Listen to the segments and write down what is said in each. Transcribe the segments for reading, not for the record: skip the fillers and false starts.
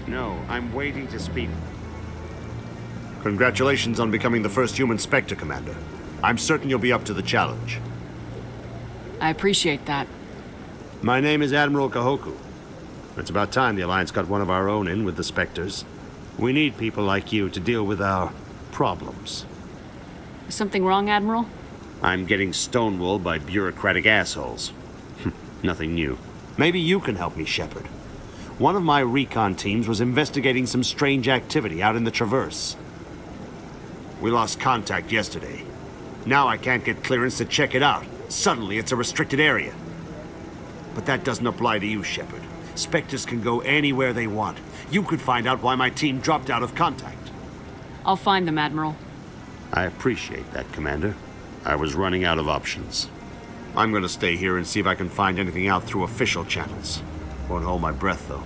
No, I'm waiting to speak. Congratulations on becoming the first human Spectre, Commander. I'm certain you'll be up to the challenge. I appreciate that. My name is Admiral Kahoku. It's about time the Alliance got one of our own in with the Spectres. We need people like you to deal with our problems. Is something wrong, Admiral? I'm getting stonewalled by bureaucratic assholes. Nothing new. Maybe you can help me, Shepard. One of my recon teams was investigating some strange activity out in the Traverse. We lost contact yesterday. Now I can't get clearance to check it out. Suddenly it's a restricted area. But that doesn't apply to you, Shepard. Spectres can go anywhere they want. You could find out why my team dropped out of contact. I'll find them, Admiral. I appreciate that, Commander. I was running out of options. I'm gonna stay here and see if I can find anything out through official channels. Won't hold my breath, though.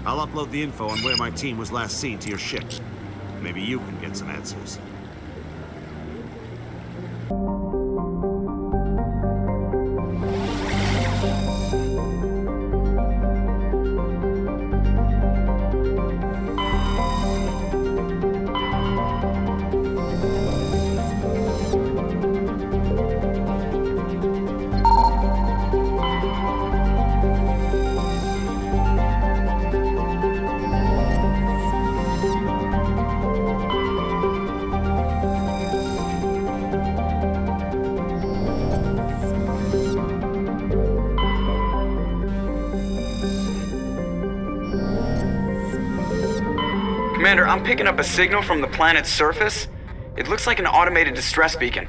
I'll upload the info on where my team was last seen to your ship. Maybe you can get some answers. Commander, I'm picking up a signal from the planet's surface. It looks like an automated distress beacon.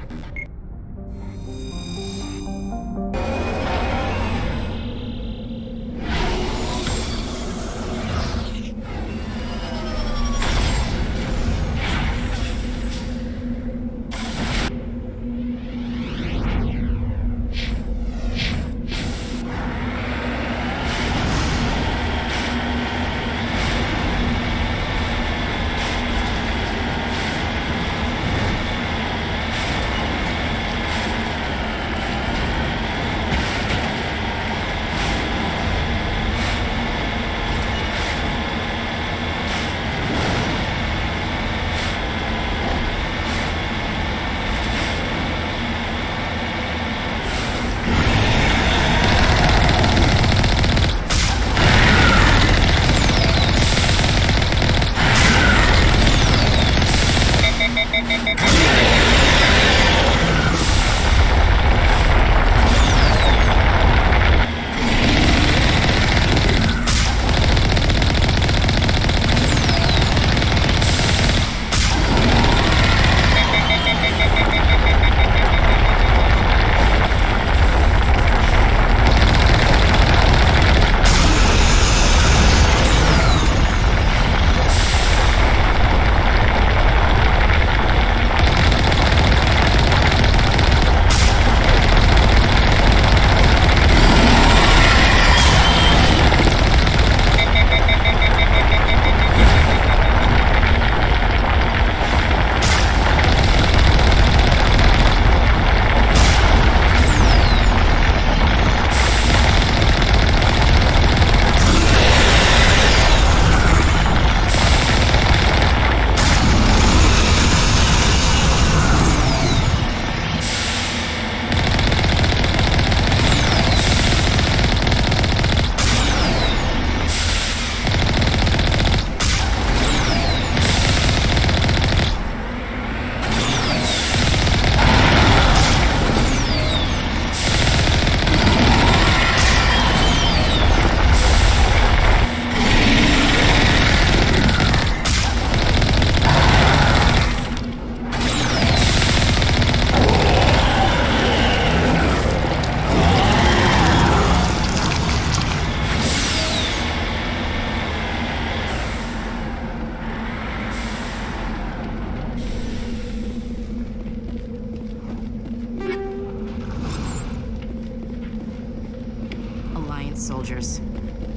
Soldiers.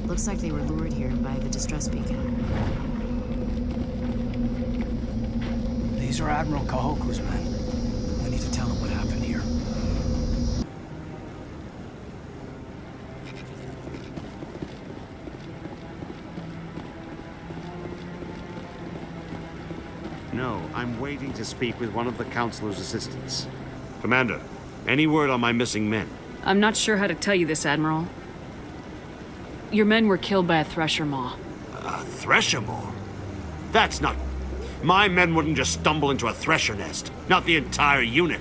Looks like they were lured here by the distress beacon. These are Admiral Kahoku's men. We need to tell them what happened here. No, I'm waiting to speak with one of the Councilor's assistants. Commander, any word on my missing men? I'm not sure how to tell you this, Admiral. Your men were killed by a thresher maw. A thresher maw? That's not... My men wouldn't just stumble into a thresher nest. Not the entire unit.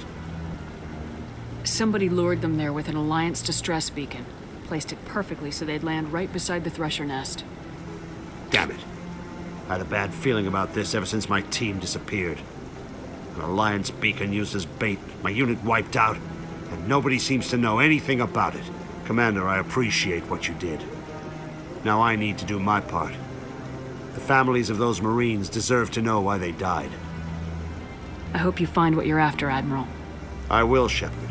Somebody lured them there with an Alliance distress beacon. Placed it perfectly so they'd land right beside the thresher nest. Damn it. I had a bad feeling about this ever since my team disappeared. An Alliance beacon used as bait, my unit wiped out, and nobody seems to know anything about it. Commander, I appreciate what you did. Now I need to do my part. The families of those Marines deserve to know why they died. I hope you find what you're after, Admiral. I will, Shepard.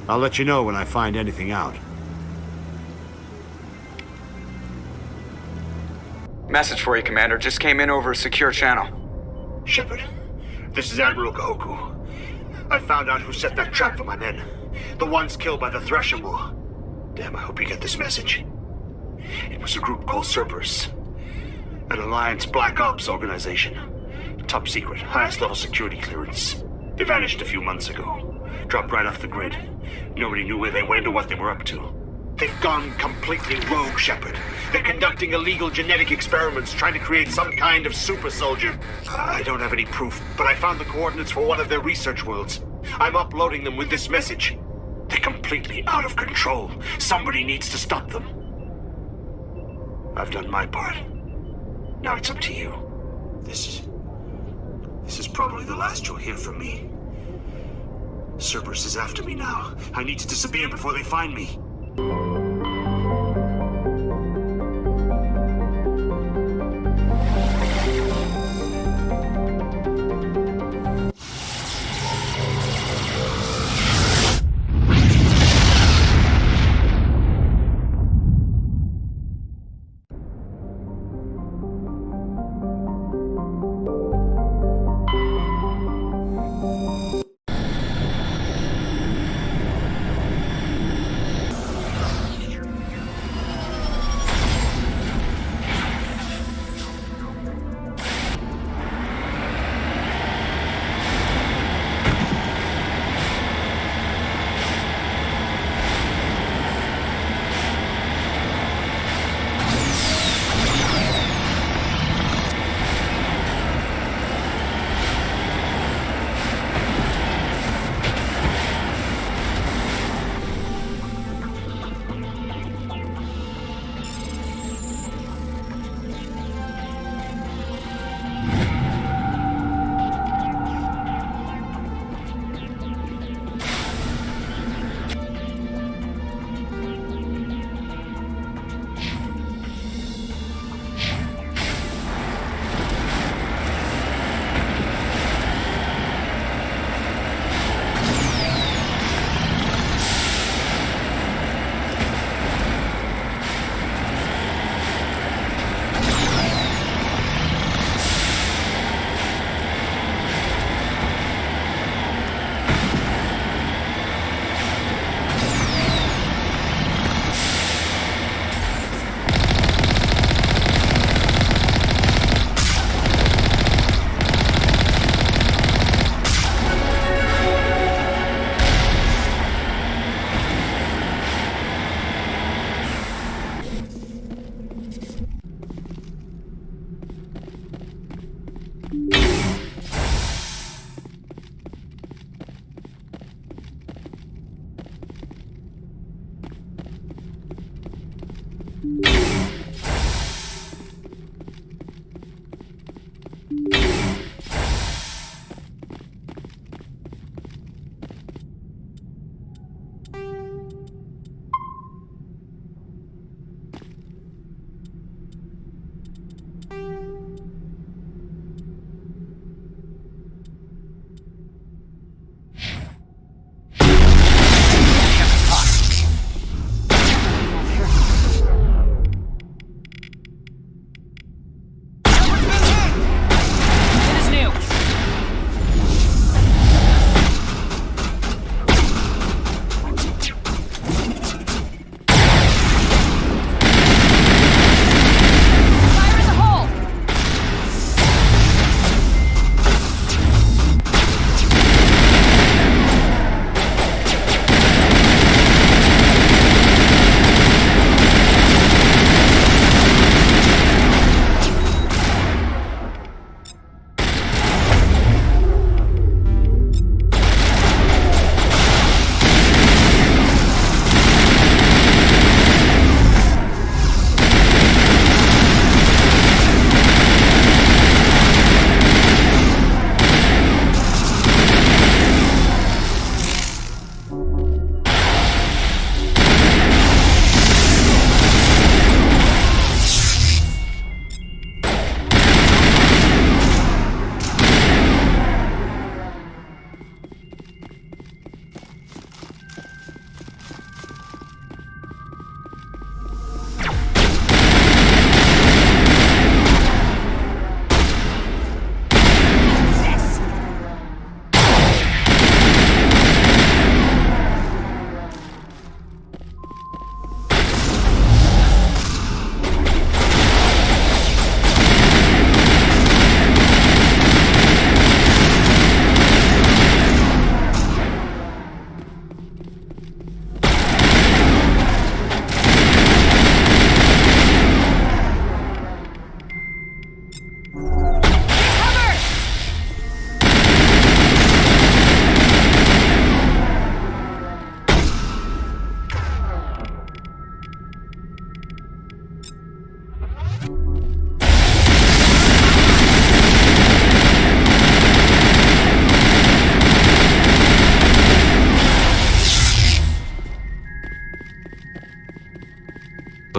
I'll let you know when I find anything out. Message for you, Commander. Just came in over a secure channel. Shepard, this is Admiral Kahoku. I found out who set that trap for my men. The ones killed by the Thresher Maw. Damn, I hope you get this message. It was a group called Cerberus. An Alliance Black Ops organization. Top secret, highest level security clearance. They vanished a few months ago. Dropped right off the grid. Nobody knew where they went or what they were up to. They've gone completely rogue, Shepard. They're conducting illegal genetic experiments, trying to create some kind of super soldier. I don't have any proof, but I found the coordinates for one of their research worlds. I'm uploading them with this message. They're completely out of control. Somebody needs to stop them. I've done my part. Now it's up to you. This is probably the last you'll hear from me. Cerberus is after me now. I need to disappear before they find me.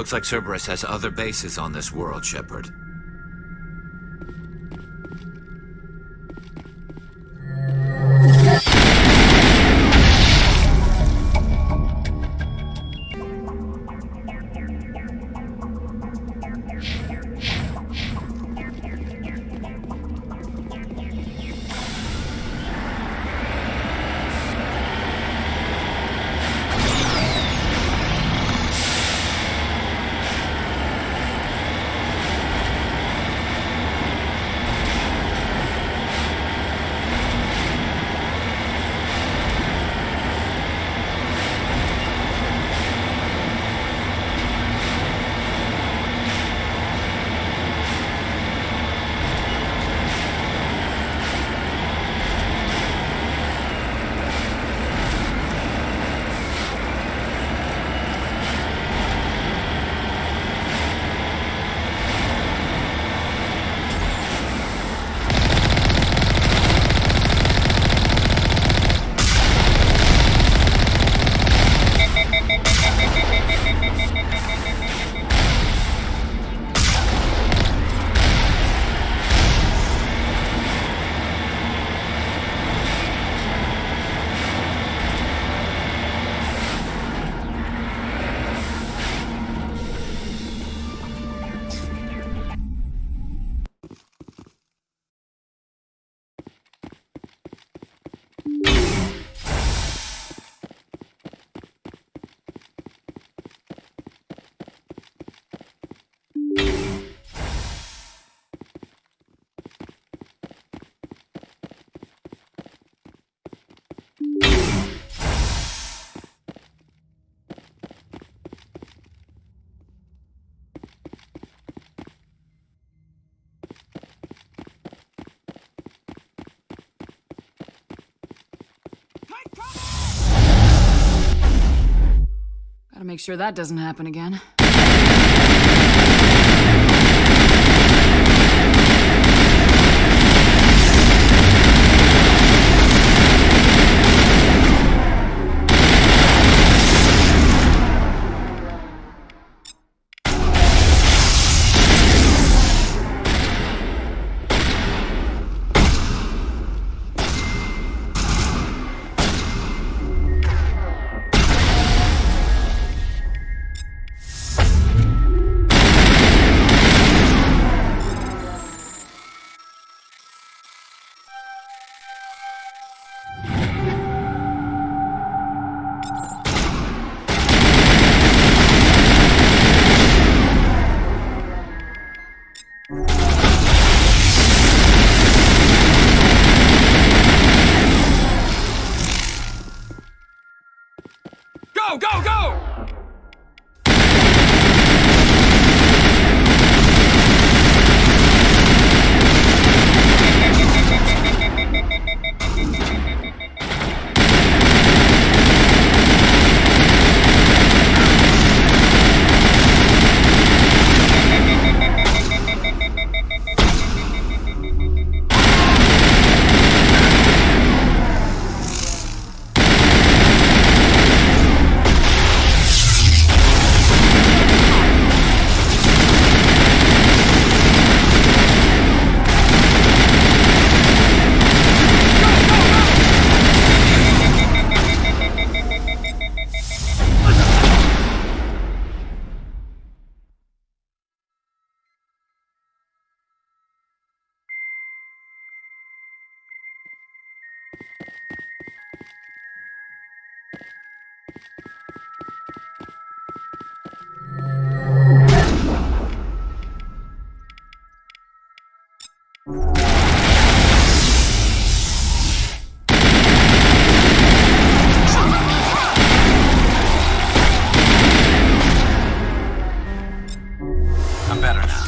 Looks like Cerberus has other bases on this world, Shepard. Gotta make sure that doesn't happen again. Go, go, go! I'm better now.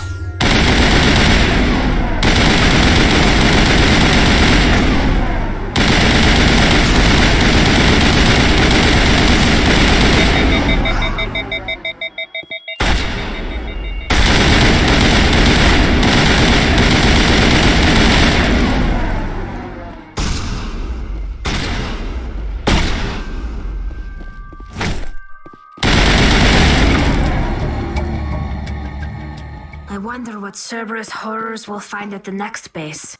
I wonder what Cerberus horrors we'll find at the next base.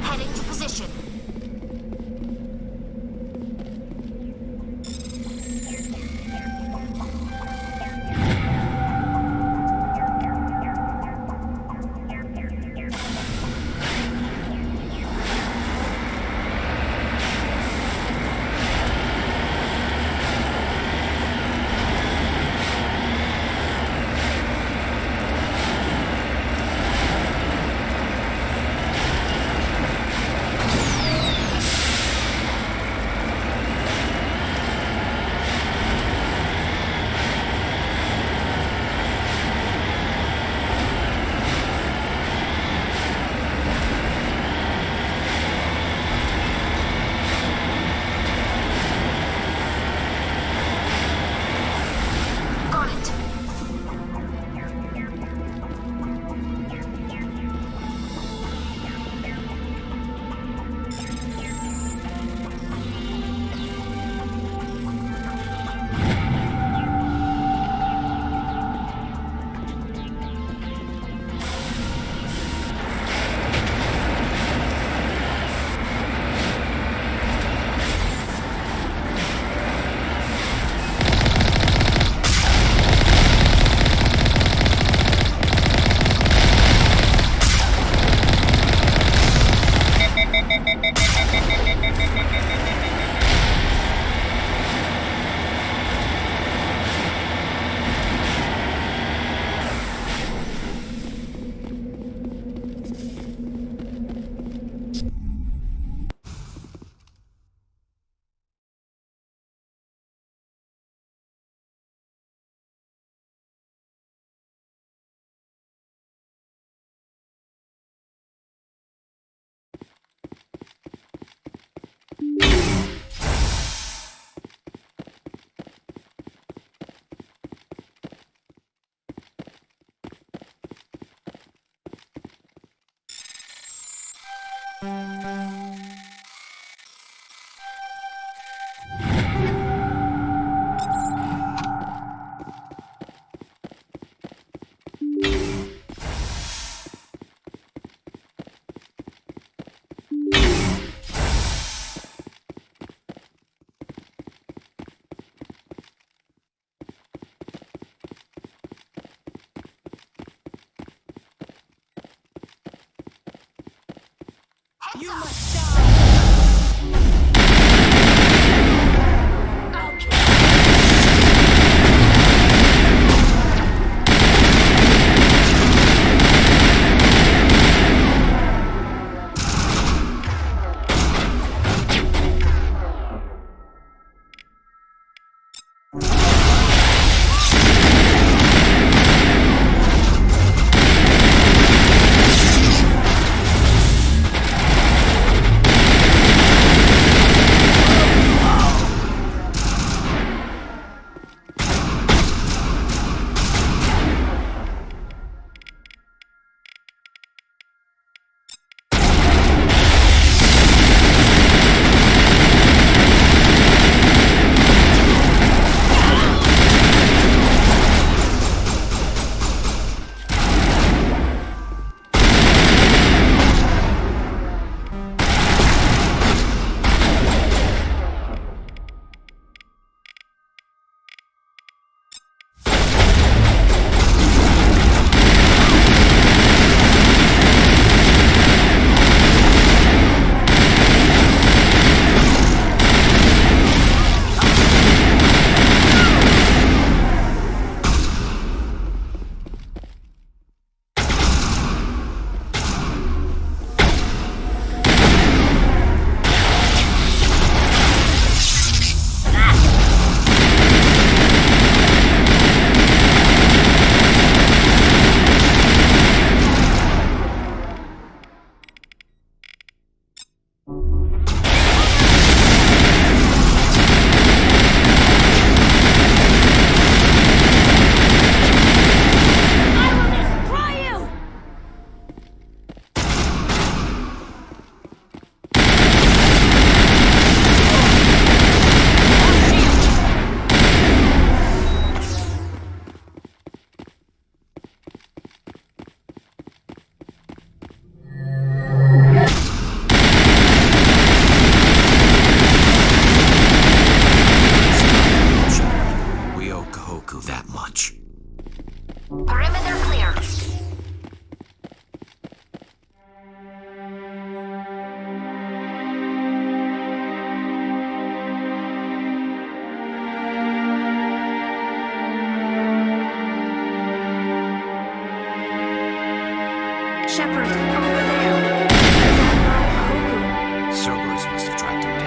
Heading to position. Got it. You must die! Shepard, over there. It's Admiral Kahoku. Cerberus must have tracked him down.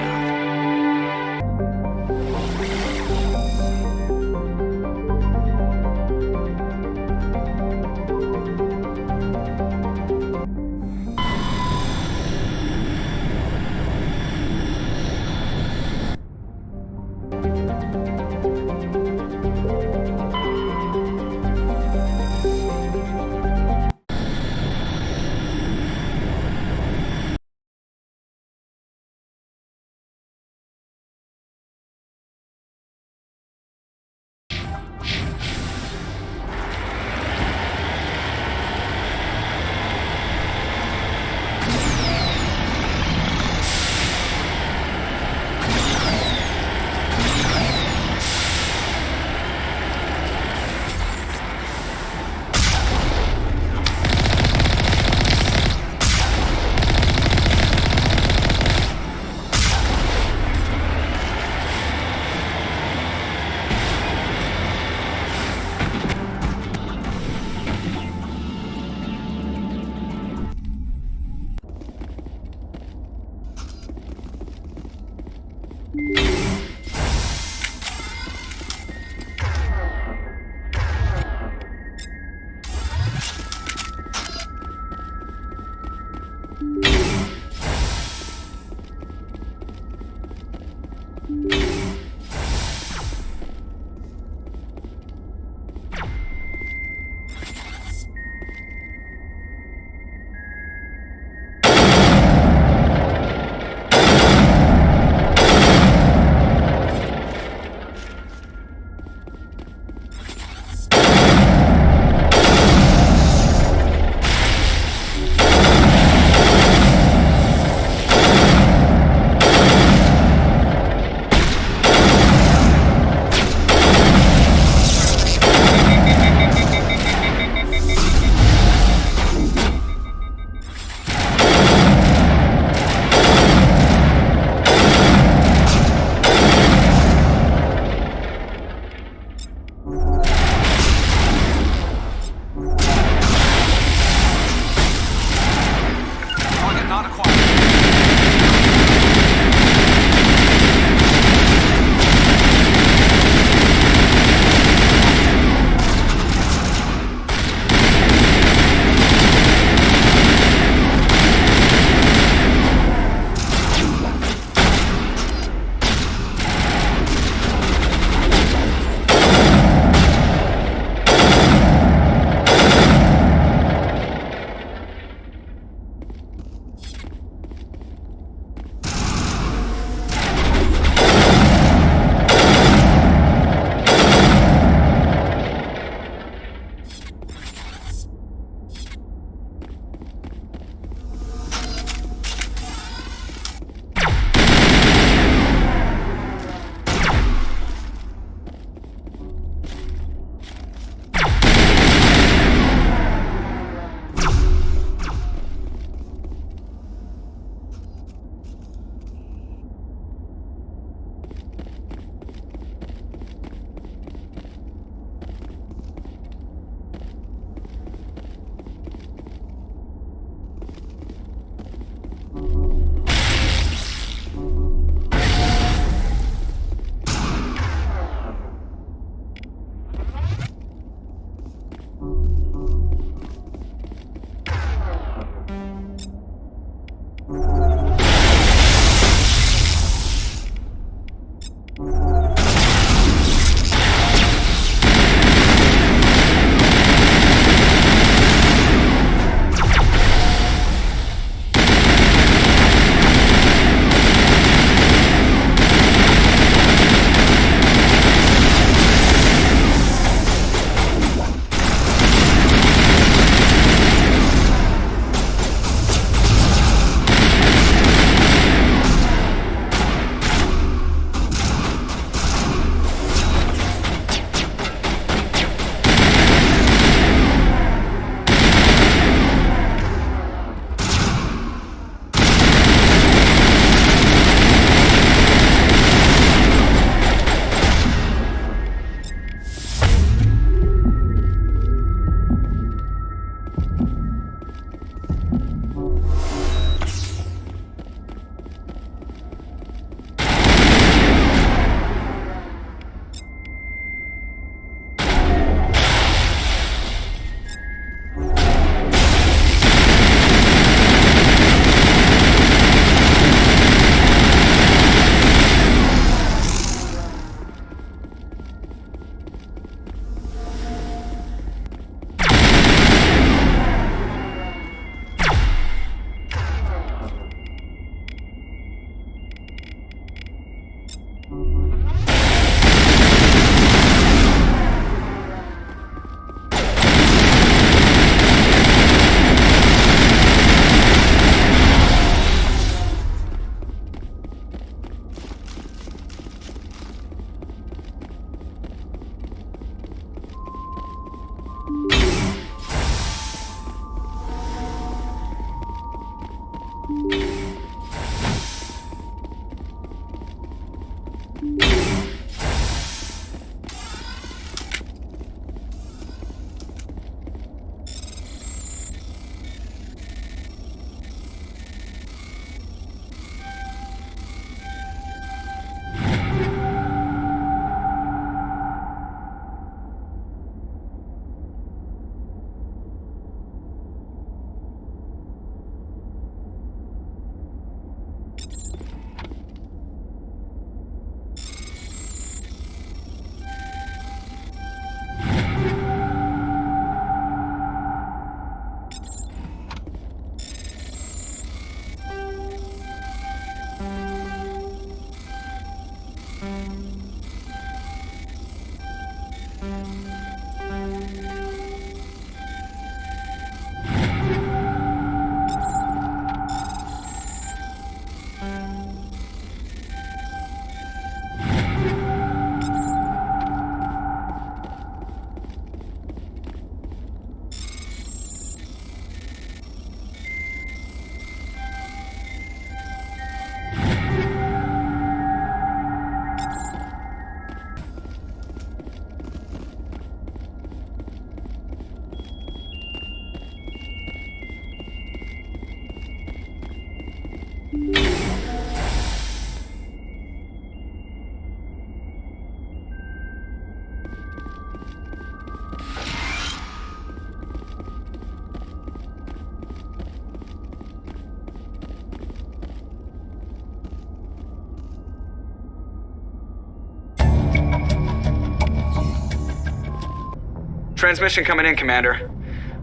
Transmission coming in, Commander.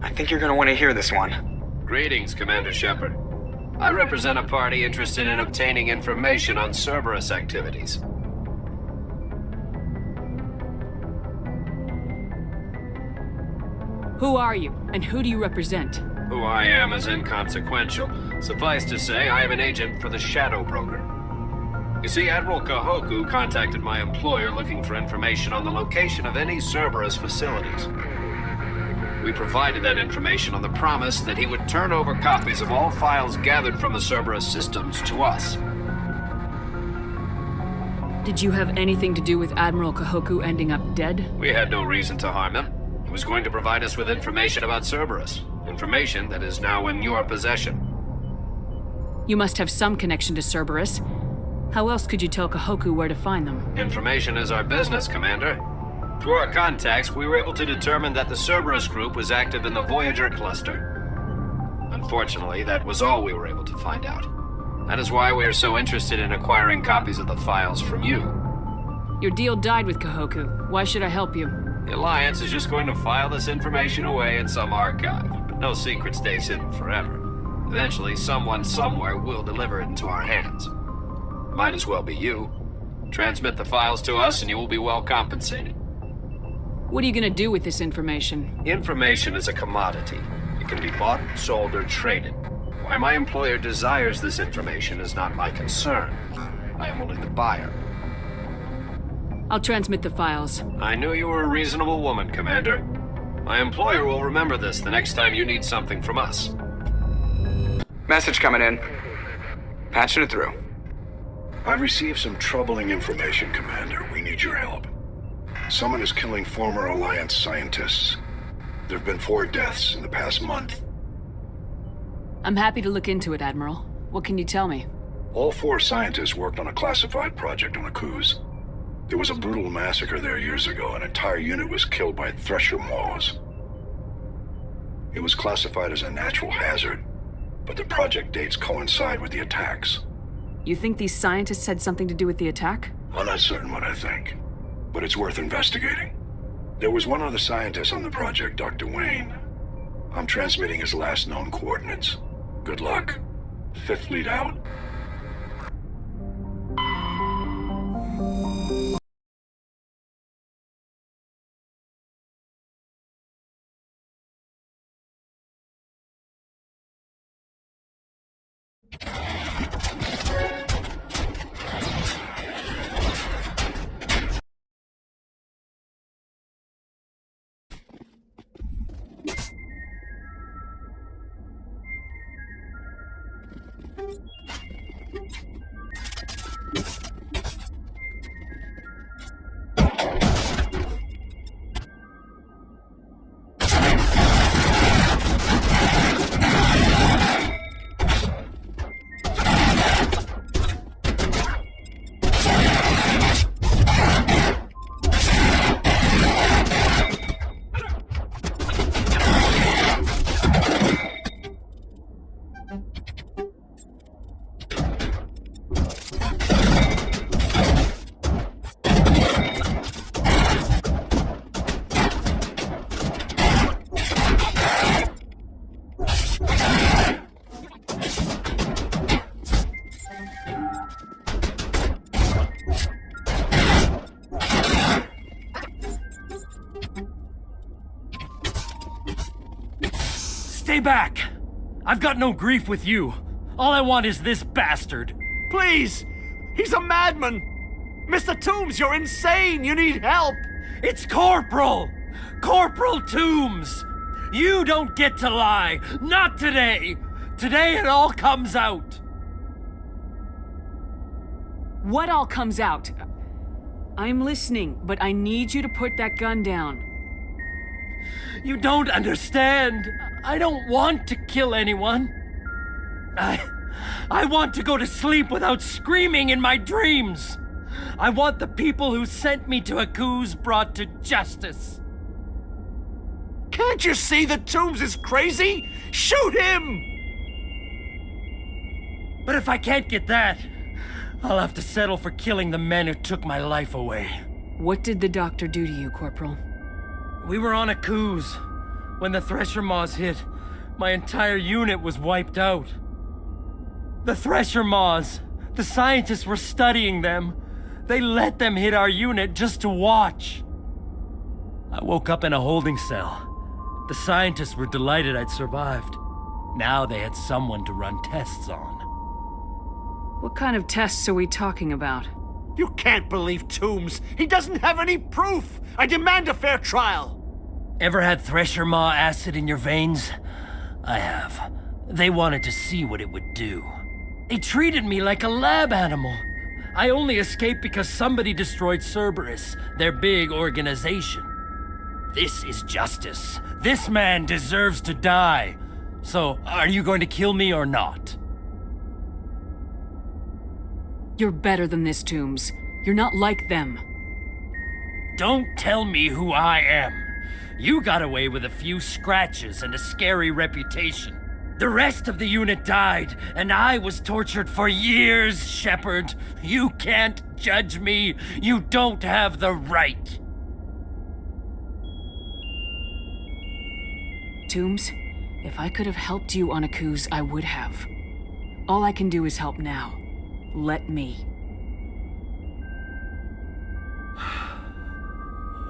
I think you're gonna want to hear this one. Greetings, Commander Shepard. I represent a party interested in obtaining information on Cerberus activities. Who are you, and who do you represent? Who I am is inconsequential. Suffice to say, I am an agent for the Shadow Broker. You see, Admiral Kahoku contacted my employer looking for information on the location of any Cerberus facilities. We provided that information on the promise that he would turn over copies of all files gathered from the Cerberus systems to us. Did you have anything to do with Admiral Kahoku ending up dead? We had no reason to harm him. He was going to provide us with information about Cerberus. Information that is now in your possession. You must have some connection to Cerberus. How else could you tell Kahoku where to find them? Information is our business, Commander. Through our contacts, we were able to determine that the Cerberus group was active in the Voyager Cluster. Unfortunately, that was all we were able to find out. That is why we are so interested in acquiring copies of the files from you. Your deal died with Kahoku. Why should I help you? The Alliance is just going to file this information away in some archive, but no secret stays hidden forever. Eventually, someone somewhere will deliver it into our hands. Might as well be you. Transmit the files to us and you will be well compensated. What are you gonna do with this information? Information is a commodity. It can be bought, sold, or traded. Why my employer desires this information is not my concern. I am only the buyer. I'll transmit the files. I knew you were a reasonable woman, Commander. My employer will remember this the next time you need something from us. Message coming in. Patching it through. I've received some troubling information, Commander. We need your help. Someone is killing former Alliance scientists. There have been 4 deaths in the past month. I'm happy to look into it, Admiral. What can you tell me? All 4 scientists worked on a classified project on Akuz. There was a brutal massacre there years ago. An entire unit was killed by thresher maws. It was classified as a natural hazard, but the project dates coincide with the attacks. You think these scientists had something to do with the attack? I'm not certain what I think, but it's worth investigating. There was one other scientist on the project, Dr. Wayne. I'm transmitting his last known coordinates. Good luck. 5th Fleet out. Stay back! I've got no grief with you. All I want is this bastard. Please! He's a madman! Mr. Toombs, you're insane! You need help! It's Corporal! Corporal Toombs! You don't get to lie! Not today! Today it all comes out! What all comes out? I'm listening, but I need you to put that gun down. You don't understand. I don't want to kill anyone. I want to go to sleep without screaming in my dreams. I want the people who sent me to Akuz brought to justice. Can't you see that Toombs is crazy? Shoot him! But if I can't get that, I'll have to settle for killing the men who took my life away. What did the doctor do to you, Corporal? We were on a cruise. When the Thresher Maws hit, my entire unit was wiped out. The Thresher Maws, the scientists were studying them. They let them hit our unit just to watch. I woke up in a holding cell. The scientists were delighted I'd survived. Now they had someone to run tests on. What kind of tests are we talking about? You can't believe Toombs. He doesn't have any proof. I demand a fair trial. Ever had Thresher Maw acid in your veins? I have. They wanted to see what it would do. They treated me like a lab animal. I only escaped because somebody destroyed Cerberus, their big organization. This is justice. This man deserves to die. So, are you going to kill me or not? You're better than this, Toombs. You're not like them. Don't tell me who I am. You got away with a few scratches and a scary reputation. The rest of the unit died, and I was tortured for years, Shepard. You can't judge me. You don't have the right. Toombs, if I could have helped you on Akuz, I would have. All I can do is help now. Let me.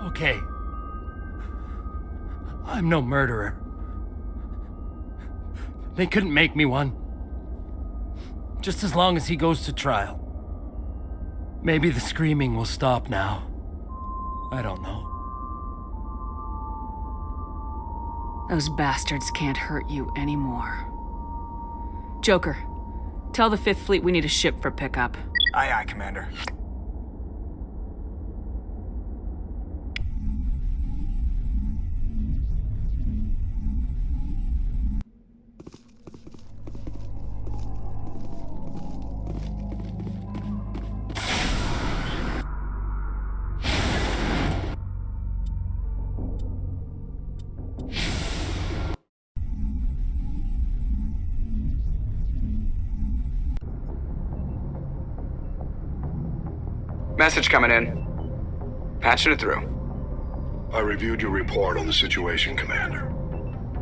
Okay. I'm no murderer. They couldn't make me one. Just as long as he goes to trial. Maybe the screaming will stop now. I don't know. Those bastards can't hurt you anymore. Joker, tell the Fifth Fleet we need a ship for pickup. Aye, aye, Commander. Message coming in. Patching it through. I reviewed your report on the situation, Commander.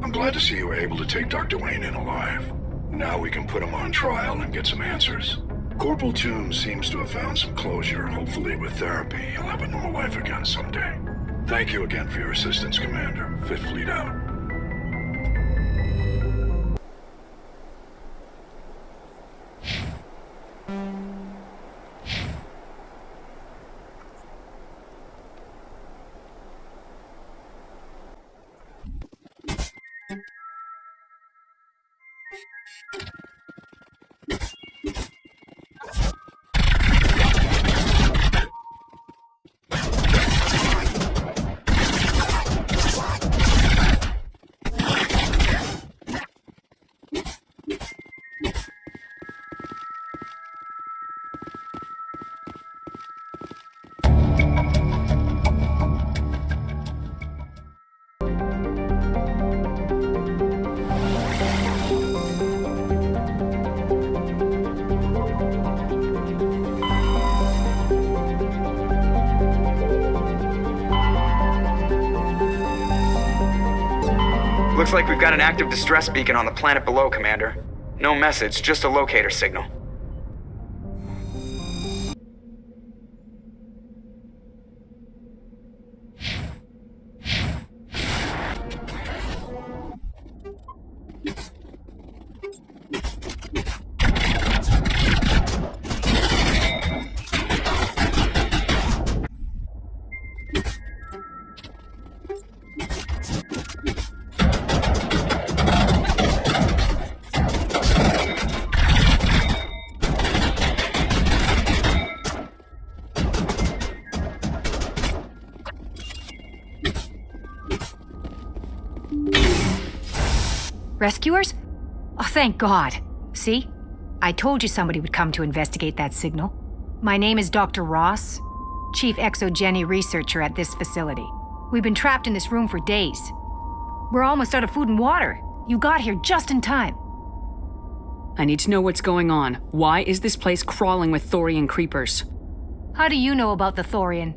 I'm glad to see you were able to take Dr. Wayne in alive. Now we can put him on trial and get some answers. Corporal Toombs seems to have found some closure. Hopefully with therapy, he'll have a normal life again someday. Thank you again for your assistance, Commander. Fifth Fleet out. Looks like we've got an active distress beacon on the planet below, Commander. No message, just a locator signal. Rescuers? Oh, thank God. See? I told you somebody would come to investigate that signal. My name is Dr. Ross, Chief Exogeny Researcher at this facility. We've been trapped in this room for days. We're almost out of food and water. You got here just in time. I need to know what's going on. Why is this place crawling with Thorian creepers? How do you know about the Thorian?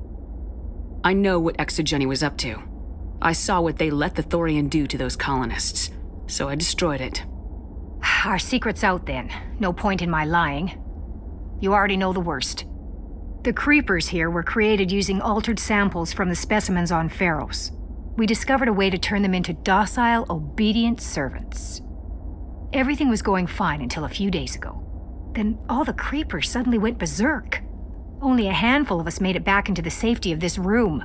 I know what Exogeny was up to. I saw what they let the Thorian do to those colonists, so I destroyed it. Our secret's out then. No point in my lying. You already know the worst. The creepers here were created using altered samples from the specimens on Pharos. We discovered a way to turn them into docile, obedient servants. Everything was going fine until a few days ago. Then all the creepers suddenly went berserk. Only a handful of us made it back into the safety of this room.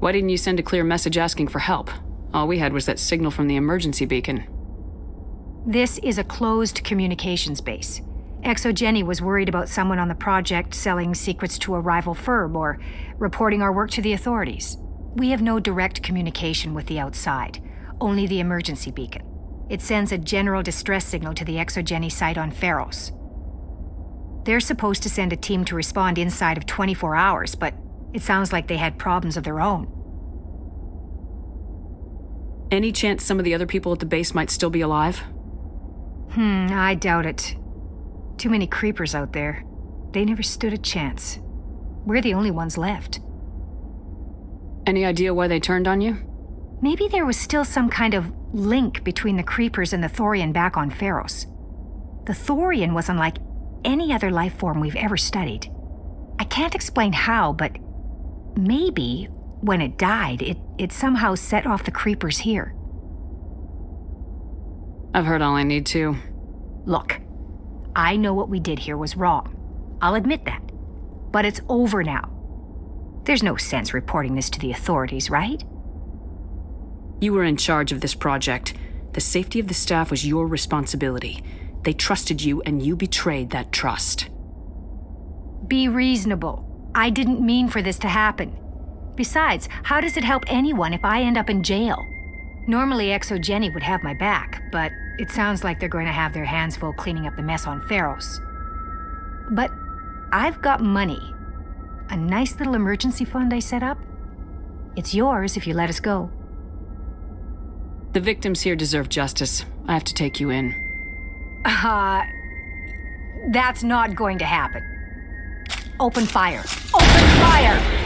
Why didn't you send a clear message asking for help? All we had was that signal from the emergency beacon. This is a closed communications base. ExoGenny was worried about someone on the project selling secrets to a rival firm or reporting our work to the authorities. We have no direct communication with the outside, only the emergency beacon. It sends a general distress signal to the ExoGenny site on Pharos. They're supposed to send a team to respond inside of 24 hours, but it sounds like they had problems of their own. Any chance some of the other people at the base might still be alive? I doubt it. Too many creepers out there. They never stood a chance. We're the only ones left. Any idea why they turned on you? Maybe there was still some kind of link between the creepers and the Thorian back on Pharos. The Thorian was unlike any other life form we've ever studied. I can't explain how, but maybe when it died, it somehow set off the creepers here. I've heard all I need to. Look, I know what we did here was wrong. I'll admit that. But it's over now. There's no sense reporting this to the authorities, right? You were in charge of this project. The safety of the staff was your responsibility. They trusted you, and you betrayed that trust. Be reasonable. I didn't mean for this to happen. Besides, how does it help anyone if I end up in jail? Normally, ExoGenny would have my back, but it sounds like they're going to have their hands full cleaning up the mess on Pharos. But I've got money. A nice little emergency fund I set up. It's yours if you let us go. The victims here deserve justice. I have to take you in. That's not going to happen. Open fire. Open fire!